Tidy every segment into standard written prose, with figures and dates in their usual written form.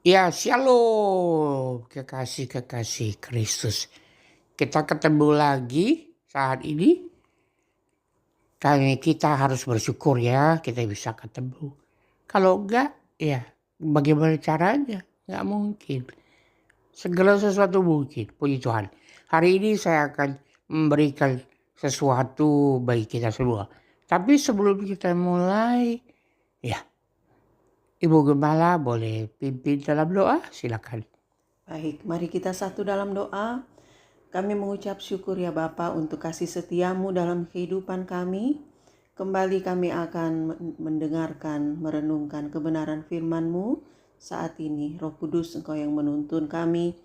Ya, shalom, kekasih-kekasih Kristus. Kita ketemu lagi saat ini. Kita harus bersyukur ya, kita bisa ketemu. Kalau enggak, ya bagaimana caranya? Enggak mungkin. Segala sesuatu mungkin, puji Tuhan. Hari ini saya akan memberikan sesuatu bagi kita semua. Tapi sebelum kita mulai, ya Ibu Gembala boleh pimpin dalam doa, silakan. Baik, mari kita satu dalam doa. Kami mengucap syukur ya Bapa untuk kasih setiamu dalam kehidupan kami. Kembali kami akan mendengarkan, merenungkan kebenaran firman-Mu saat ini. Roh Kudus, Engkau yang menuntun kami,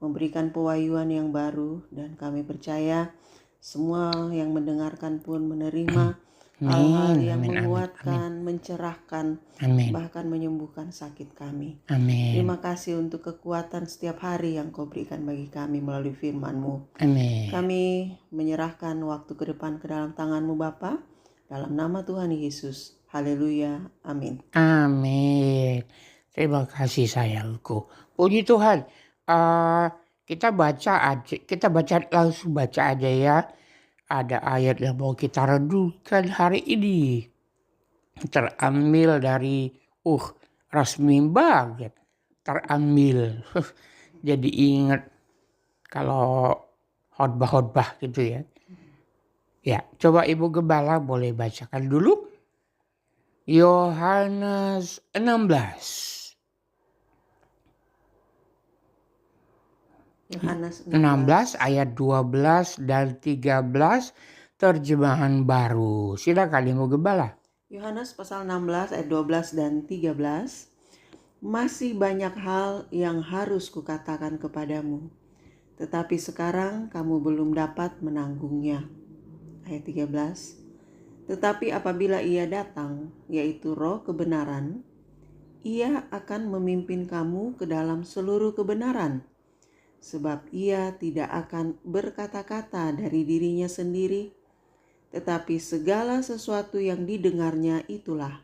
memberikan pewahyuan yang baru, dan kami percaya semua yang mendengarkan pun menerima hal-hal yang menguatkan, mencerahkan, bahkan menyembuhkan sakit kami. Amin. Terima kasih untuk kekuatan setiap hari yang Kau berikan bagi kami melalui firman-Mu. Amin. Kami menyerahkan waktu ke depan ke dalam tangan-Mu Bapa, dalam nama Tuhan Yesus. Haleluya. Amin. Amin. Terima kasih sayangku. Puji Tuhan. Kita langsung baca aja ya. Ada ayat yang mau kita renungkan hari ini. Terambil dari resmi banget. Terambil. Jadi ingat kalau khotbah gitu ya. Ya, coba Ibu Gembala boleh bacakan dulu. Yohanes 16. Yohanes 16 ayat 12 dan 13 terjemahan baru. Silakan Ibu Gembala. Yohanes pasal 16 ayat 12 dan 13. Masih banyak hal yang harus kukatakan kepadamu, tetapi sekarang kamu belum dapat menanggungnya. Ayat 13. Tetapi apabila Ia datang, yaitu Roh kebenaran, Ia akan memimpin kamu ke dalam seluruh kebenaran. Sebab Ia tidak akan berkata-kata dari dirinya sendiri, tetapi segala sesuatu yang didengarnya itulah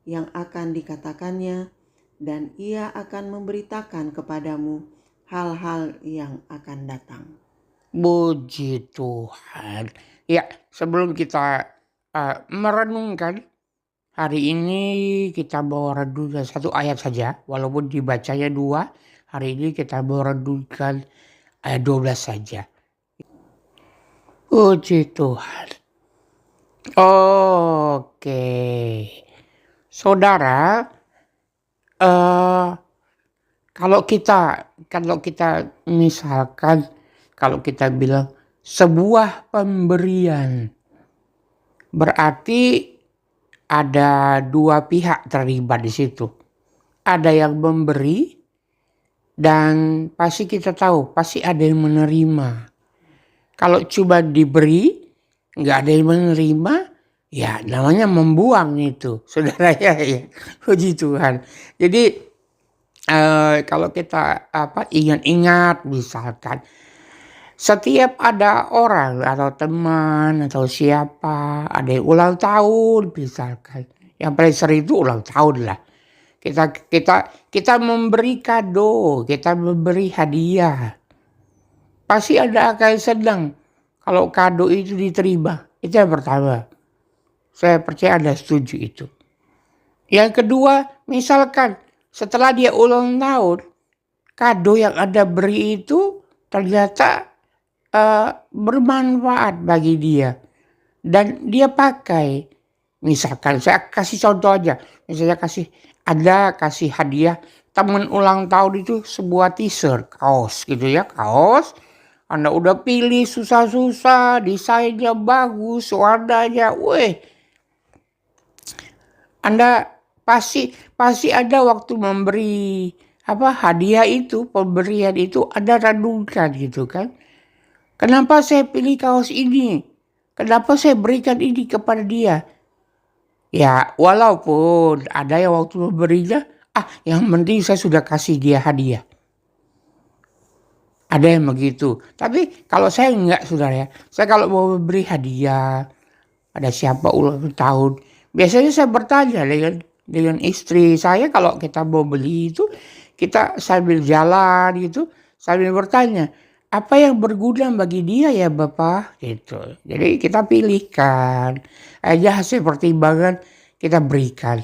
yang akan dikatakannya, dan Ia akan memberitakan kepadamu hal-hal yang akan datang. Puji Tuhan. Ya, sebelum kita merenungkan, hari ini kita mau renungkan satu ayat saja, walaupun dibacanya 2. Hari ini kita mau renungkan ayat 12 saja. Puji Tuhan. Oke. Saudara, kalau kita misalkan, kalau kita bilang sebuah pemberian, berarti ada dua pihak terlibat di situ. Ada yang memberi dan pasti kita tahu pasti ada yang menerima. Kalau cuma diberi nggak ada yang menerima, ya namanya membuang itu, saudara ya. Puji Tuhan. Jadi kalau kita ingat-ingat, misalkan setiap ada orang atau teman atau siapa ada yang ulang tahun, misalkan yang paling sering itu ulang tahun lah, kita memberi kado, kita memberi hadiah, pasti ada akan senang kalau kado itu diterima. Itu yang pertama, saya percaya Anda setuju itu. Yang kedua, misalkan setelah dia ulang tahun, kado yang Anda beri itu ternyata bermanfaat bagi dia dan dia pakai. Misalkan saya kasih contoh aja, misalnya kasih hadiah teman ulang tahun itu sebuah t-shirt, kaos gitu ya, kaos Anda udah pilih susah-susah, desainnya bagus, warnanya, Anda pasti ada waktu memberi hadiah itu, pemberian itu Anda renungkan gitu kan. Kenapa saya pilih kaos ini? Kenapa saya berikan ini kepada dia? Ya, walaupun ada yang waktu memberinya, yang penting saya sudah kasih dia hadiah. Ada yang begitu. Tapi kalau saya enggak, saudara ya. Saya kalau mau memberi hadiah, ada siapa ulang tahun, biasanya saya bertanya dengan istri saya, kalau kita mau beli itu, kita sambil jalan gitu, sambil bertanya, apa yang berguna bagi dia ya Bapak? Gitu. Jadi kita pilihkan aja hasil pertimbangan kita berikan.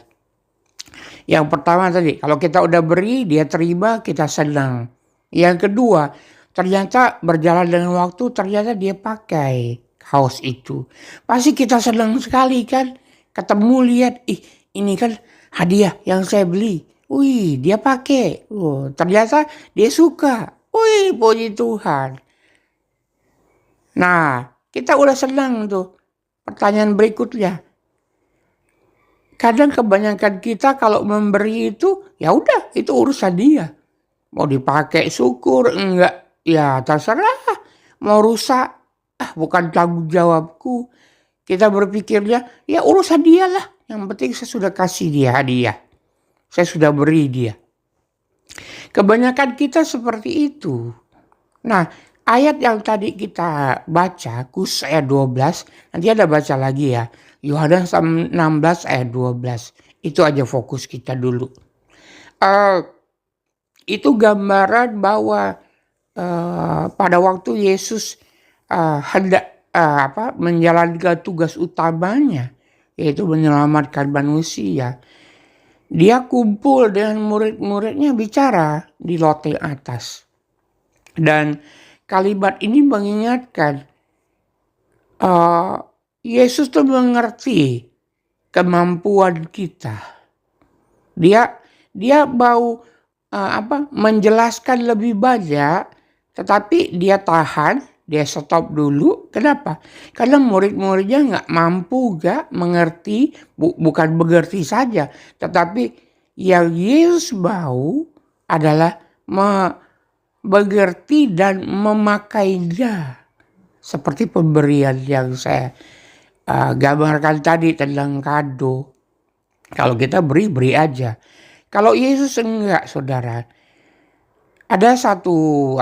Yang pertama tadi, kalau kita udah beri, dia terima, kita senang. Yang kedua, ternyata berjalan dengan waktu, ternyata dia pakai kaos itu. Pasti kita senang sekali kan, ketemu lihat, ini kan hadiah yang saya beli. Wih, dia pakai. Ternyata dia suka. Wih, puji Tuhan. Nah, kita udah senang tuh. Pertanyaan berikutnya, kadang kebanyakan kita kalau memberi itu ya udah itu urusan dia. Mau dipakai syukur enggak ya terserah. Mau rusak bukan tanggung jawabku. Kita berpikirnya ya urusan dia lah. Yang penting saya sudah kasih dia hadiah. Saya sudah beri dia. Kebanyakan kita seperti itu. Nah, ayat yang tadi kita baca, Kus ayat 12, nanti ada baca lagi ya. Yohanes 16 ayat 12. Itu aja fokus kita dulu. Itu gambaran bahwa pada waktu Yesus hendak menjalankan tugas utamanya, yaitu menyelamatkan manusia. Dia kumpul dengan murid-muridnya bicara di loteng atas. Dan kalimat ini mengingatkan Yesus tuh mengerti kemampuan kita. Dia mau menjelaskan lebih banyak, tetapi dia tahan, dia stop dulu. Kenapa? Karena murid-muridnya nggak mampu, nggak mengerti, bukan mengerti saja, tetapi yang Yesus mau adalah mengerti dan memakainya. Seperti pemberian yang saya gambarkan tadi tentang kado. Kalau kita beri aja. Kalau Yesus enggak, saudara. Ada satu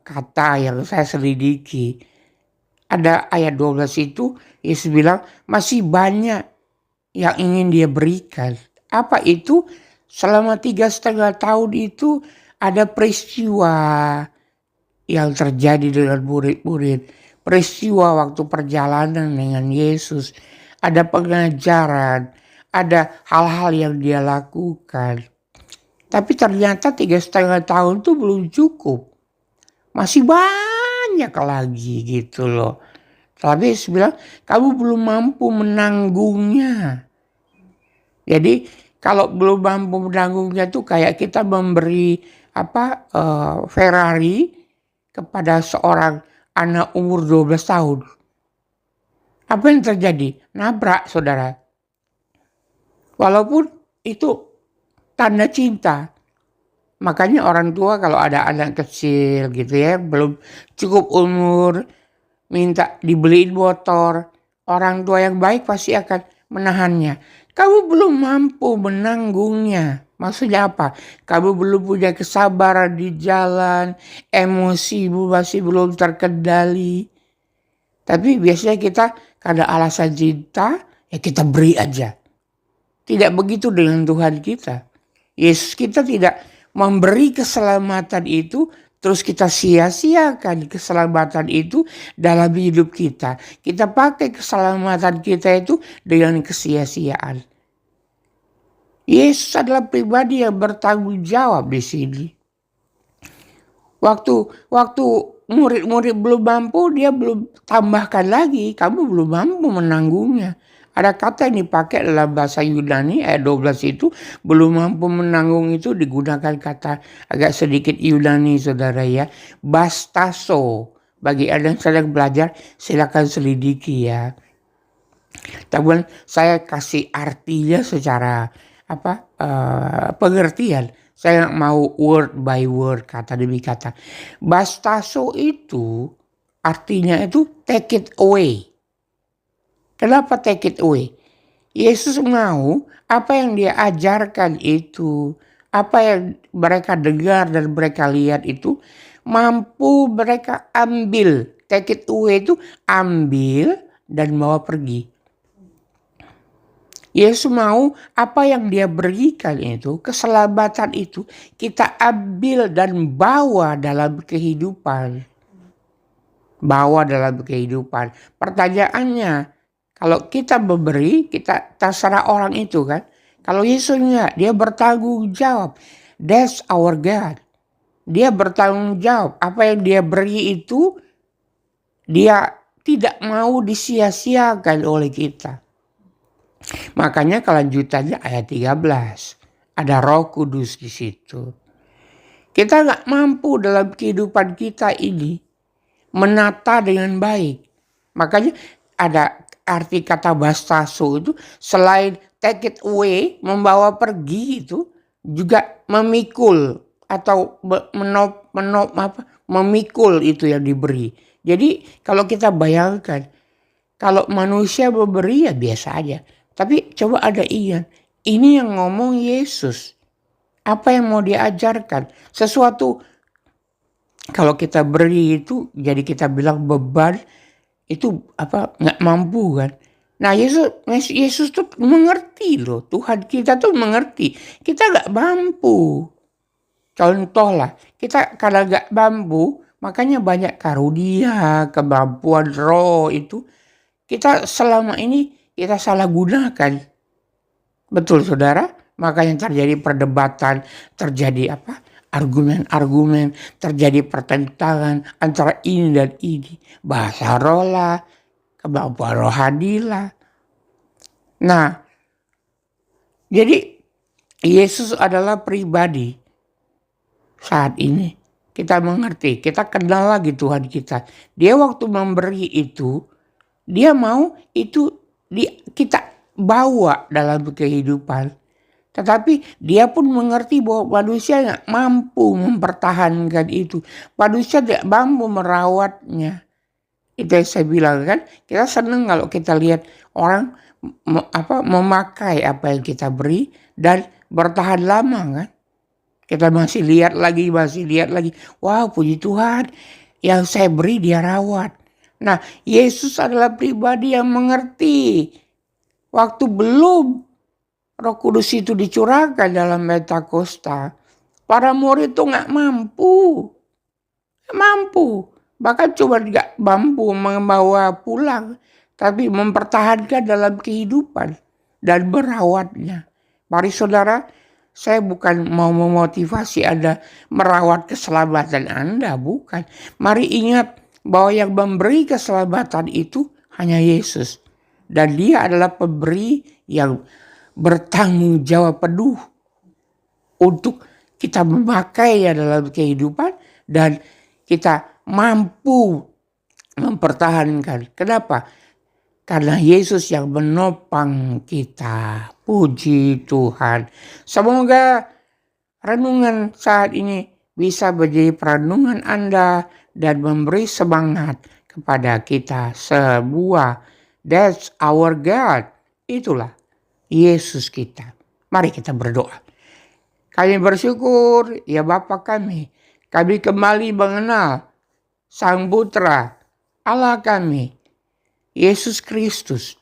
kata yang saya selidiki. Ada ayat 12 itu Yesus bilang masih banyak yang ingin dia berikan. Apa itu? Selama 3,5 tahun itu ada peristiwa yang terjadi dengan murid-murid. Peristiwa waktu perjalanan dengan Yesus. Ada pengajaran. Ada hal-hal yang dia lakukan. Tapi ternyata 3,5 tahun itu belum cukup. Masih banyak lagi gitu loh. Tapi Yesus bilang, kamu belum mampu menanggungnya. Jadi kalau belum mampu menanggungnya itu kayak kita memberi Ferrari kepada seorang anak umur 12 tahun. Apa yang terjadi? Nabrak, saudara. Walaupun itu tanda cinta. Makanya orang tua kalau ada anak kecil gitu ya, belum cukup umur, minta dibeliin motor, orang tua yang baik pasti akan menahannya. Kamu belum mampu menanggungnya. Maksudnya apa? Kamu belum punya kesabaran di jalan, emosimu masih belum terkendali. Tapi biasanya kita karena alasan cinta, ya kita beri aja. Tidak begitu dengan Tuhan kita. Yesus kita tidak memberi keselamatan itu, terus kita sia-siakan keselamatan itu dalam hidup kita. Kita pakai keselamatan kita itu dengan kesia-siaan. Yesus adalah pribadi yang bertanggung jawab di sini. Waktu murid-murid belum mampu, dia belum tambahkan lagi, kamu belum mampu menanggungnya. Ada kata yang dipakai dalam bahasa Yunani ayat 12 itu, belum mampu menanggung itu digunakan kata agak sedikit Yunani, saudara ya. Bastaso. Bagi Anda yang sedang belajar, silakan selidiki ya. Tapi saya kasih artinya secara pengertian. Saya mau word by word, kata demi kata. Bastaso itu artinya itu take it away. Kenapa take it away? Yesus mau apa yang dia ajarkan itu, apa yang mereka dengar dan mereka lihat itu, mampu mereka ambil. Take it away itu ambil dan bawa pergi. Yesus mau apa yang dia berikan itu, keselamatan itu, kita ambil dan bawa dalam kehidupan. Bawa dalam kehidupan. Pertanyaannya, kalau kita memberi, kita terserah orang itu kan. Kalau Yesus enggak, dia bertanggung jawab. That's our God. Dia bertanggung jawab. Apa yang dia beri itu, dia tidak mau disia-siakan oleh kita. Makanya kelanjutannya ayat 13. Ada Roh Kudus di situ. Kita nggak mampu dalam kehidupan kita ini menata dengan baik. Makanya ada arti kata bastaso itu, selain take it away, membawa pergi, itu juga memikul atau memikul itu yang diberi. Jadi kalau kita bayangkan, kalau manusia memberi ya biasa aja. Tapi coba ada ingat, ini yang ngomong Yesus. Apa yang mau diajarkan? Sesuatu kalau kita beri itu jadi kita bilang beban itu nggak mampu kan. Nah Yesus tuh mengerti loh, Tuhan kita tuh mengerti kita nggak mampu. Contoh lah, kita karena nggak mampu, makanya banyak karunia, kemampuan roh itu kita selama ini kita salah gunakan. Betul saudara? Makanya terjadi perdebatan, terjadi argumen-argumen, terjadi pertentangan antara ini dan ini. Bahasa roh lah, kemampuan rohani lah. Nah, jadi Yesus adalah pribadi saat ini. Kita mengerti, kita kenal lagi Tuhan kita. Dia waktu memberi itu, dia mau itu kita bawa dalam kehidupan. Tetapi dia pun mengerti bahwa manusia tidak mampu mempertahankan itu. Manusia tidak mampu merawatnya. Itu yang saya bilang kan. Kita senang kalau kita lihat orang memakai apa yang kita beri dan bertahan lama kan. Kita masih lihat lagi. Wow, puji Tuhan, yang saya beri dia rawat. Nah, Yesus adalah pribadi yang mengerti. Waktu belum Roh Kudus itu dicurahkan dalam Pentakosta, para murid itu nggak mampu, bahkan cuma nggak mampu membawa pulang, tapi mempertahankan dalam kehidupan dan merawatnya. Mari saudara, saya bukan mau memotivasi Anda merawat keselamatan Anda, bukan. Mari ingat bahwa yang memberi keselamatan itu hanya Yesus, dan Dia adalah pemberi yang bertanggung jawab penuh untuk kita memakainya dalam kehidupan dan kita mampu mempertahankan. Kenapa? Karena Yesus yang menopang kita. Puji Tuhan. Semoga renungan saat ini bisa menjadi perenungan Anda dan memberi semangat kepada kita semua. That's our God. Itulah Yesus kita. Mari kita berdoa. Kami bersyukur ya Bapa kami kembali mengenal Sang Putra Allah kami, Yesus Kristus.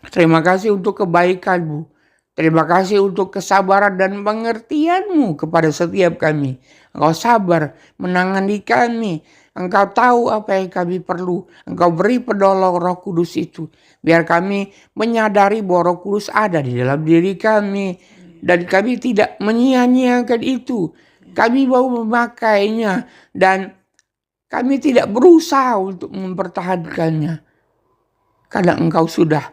Terima kasih untuk kebaikan-Mu. Terima kasih untuk kesabaran dan pengertian-Mu kepada setiap kami. Engkau sabar menangani kami. Engkau tahu apa yang kami perlu. Engkau beri penolong Roh Kudus itu. Biar kami menyadari bahwa Roh Kudus ada di dalam diri kami. Dan kami tidak menyia-nyiakan itu. Kami mau memakainya. Dan kami tidak berusaha untuk mempertahankannya. Karena Engkau sudah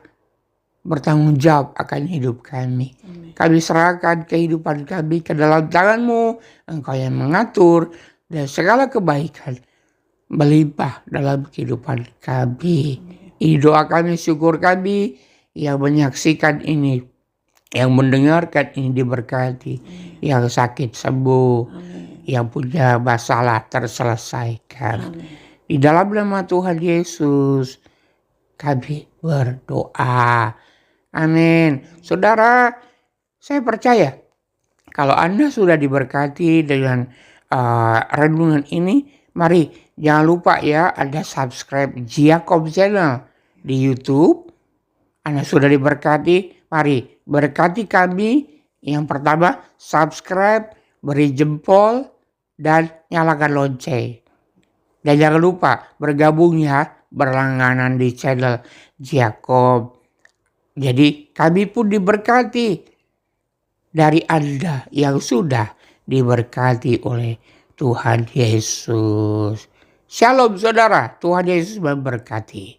bertanggung jawab akan hidup kami. Amin. Kami serahkan kehidupan kami ke dalam tangan-Mu. Engkau yang mengatur. Dan segala kebaikan melimpah dalam kehidupan kami. Ini doa kami, syukur kami yang menyaksikan ini, yang mendengarkan ini diberkati, yang sakit sembuh, yang punya masalah terselesaikan. Di dalam nama Tuhan Yesus kami berdoa. Amin. Saudara, saya percaya kalau Anda sudah diberkati dengan renungan ini, mari jangan lupa ya, Anda subscribe Giacob Channel di YouTube. Anda sudah diberkati, Mari berkati kami. Yang pertama, subscribe, beri jempol, dan nyalakan lonceng. Dan jangan lupa bergabung ya, berlangganan di channel Jacob. Jadi kami pun diberkati dari Anda yang sudah diberkati oleh Tuhan Yesus. Shalom saudara, Tuhan Yesus memberkati.